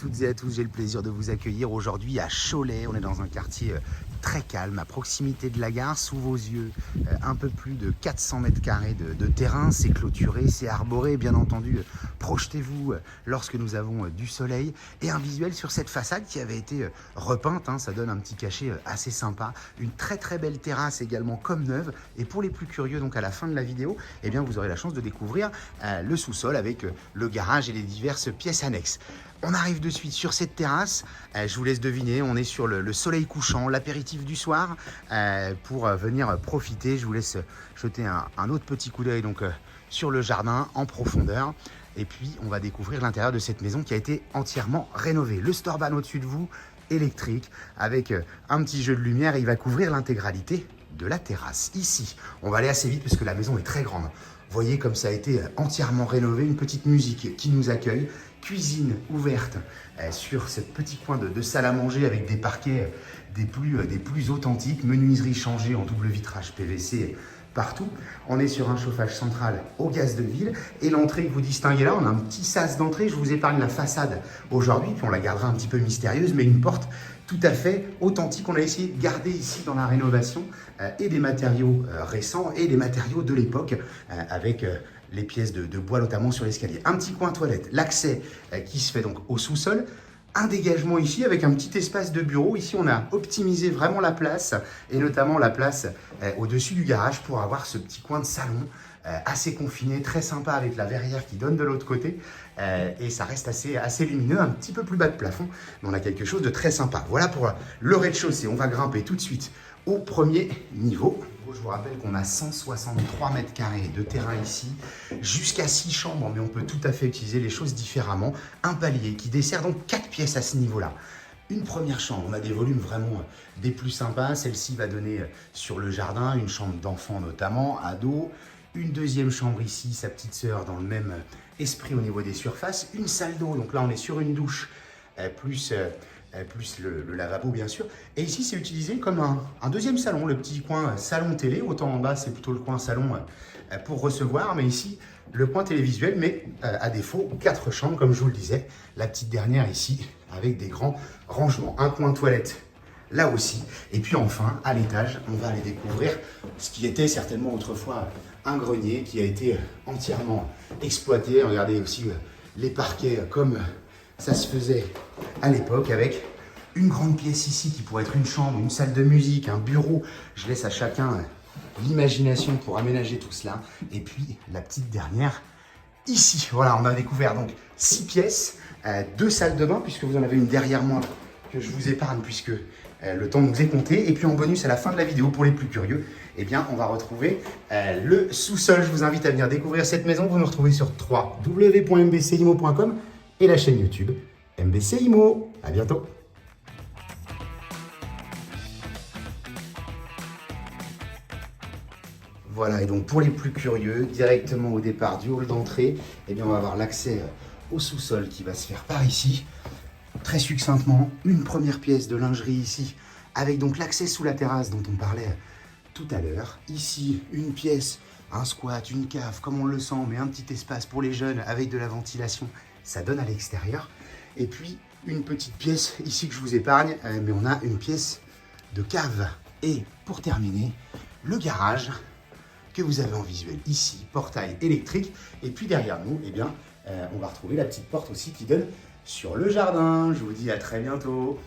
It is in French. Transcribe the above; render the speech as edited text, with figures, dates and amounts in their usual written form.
toutes et à tous, j'ai le plaisir de vous accueillir aujourd'hui à Cholet. On est dans un quartier très calme, à proximité de la gare. Sous vos yeux, un peu plus de 400 mètres carrés de terrain. C'est clôturé, c'est arboré, bien entendu. Projetez-vous lorsque nous avons du soleil et un visuel sur cette façade qui avait été repeinte. Ça donne un petit cachet assez sympa. Une très belle terrasse également comme neuve. Et pour les plus curieux, donc à la fin de la vidéo, eh bien, vous aurez la chance de découvrir le sous-sol avec le garage et les diverses pièces annexes. On arrive de suite sur cette terrasse, je vous laisse deviner, on est sur le soleil couchant, l'apéritif du soir, pour venir profiter. Je vous laisse jeter un autre petit coup d'œil donc sur le jardin en profondeur. Et puis on va découvrir l'intérieur de cette maison qui a été entièrement rénovée. Le Storban au-dessus de vous, électrique, avec un petit jeu de lumière, et il va couvrir l'intégralité de la terrasse. Ici, on va aller assez vite parce que la maison est très grande. Vous voyez comme ça a été entièrement rénové, une petite musique qui nous accueille, cuisine ouverte sur ce petit coin de salle à manger avec des parquets des plus authentiques, menuiserie changée en double vitrage PVC partout. On est sur un chauffage central au gaz de ville et l'entrée que vous distinguez là, on a un petit sas d'entrée. Je vous épargne la façade aujourd'hui, puis on la gardera un petit peu mystérieuse, mais une porte tout à fait authentique. On a essayé de garder ici dans la rénovation et des matériaux récents et des matériaux de l'époque avec les pièces de bois notamment sur l'escalier. Un petit coin toilette, l'accès qui se fait donc au sous-sol. Un dégagement ici avec un petit espace de bureau. Ici, on a optimisé vraiment la place et notamment la place au-dessus du garage pour avoir ce petit coin de salon assez confiné, très sympa avec la verrière qui donne de l'autre côté et ça reste assez lumineux, un petit peu plus bas de plafond, mais on a quelque chose de très sympa. Voilà pour le rez-de-chaussée. On va grimper tout de suite au premier niveau. Je vous rappelle qu'on a 163 mètres carrés de terrain ici, jusqu'à 6 chambres, mais on peut tout à fait utiliser les choses différemment. Un palier qui dessert donc 4 pièces à ce niveau-là. Une première chambre, on a des volumes vraiment des plus sympas. Celle-ci va donner sur le jardin, une chambre d'enfant notamment, ado. Une deuxième chambre ici, sa petite sœur dans le même esprit au niveau des surfaces. Une salle d'eau, donc là on est sur une douche, plus le lavabo bien sûr. Et ici c'est utilisé comme un deuxième salon, le petit coin salon télé. Autant en bas c'est plutôt le coin salon pour recevoir, mais ici le coin télévisuel, mais à défaut 4 chambres comme je vous le disais. La petite dernière ici avec des grands rangements. Un coin toilette là aussi. Et puis enfin à l'étage on va aller découvrir ce qui était certainement autrefois un grenier qui a été entièrement exploité. Regardez aussi les parquets comme ça se faisait à l'époque, avec une grande pièce ici qui pourrait être une chambre, une salle de musique, un bureau. Je laisse à chacun l'imagination pour aménager tout cela. Et puis la petite dernière ici. Voilà, on a découvert donc 6 pièces, 2 salles de bain, puisque vous en avez une derrière moi que je vous épargne puisque le temps nous est compté. Et puis en bonus à la fin de la vidéo, pour les plus curieux, eh bien on va retrouver le sous-sol. Je vous invite à venir découvrir cette maison. Vous nous retrouvez sur www.mbcimo.com et la chaîne YouTube MBC Imo. À bientôt. Voilà, et donc pour les plus curieux, directement au départ du hall d'entrée, eh bien on va avoir l'accès au sous-sol qui va se faire par ici. Très succinctement, une première pièce de lingerie ici, avec donc l'accès sous la terrasse dont on parlait tout à l'heure. Ici, une pièce, un squat, une cave, comme on le sent, mais un petit espace pour les jeunes avec de la ventilation. Ça donne à l'extérieur. Et puis, une petite pièce ici que je vous épargne, mais on a une pièce de cave. Et pour terminer, le garage que vous avez en visuel ici, portail électrique. Et puis derrière nous, eh bien, on va retrouver la petite porte aussi qui donne sur le jardin. Je vous dis à très bientôt.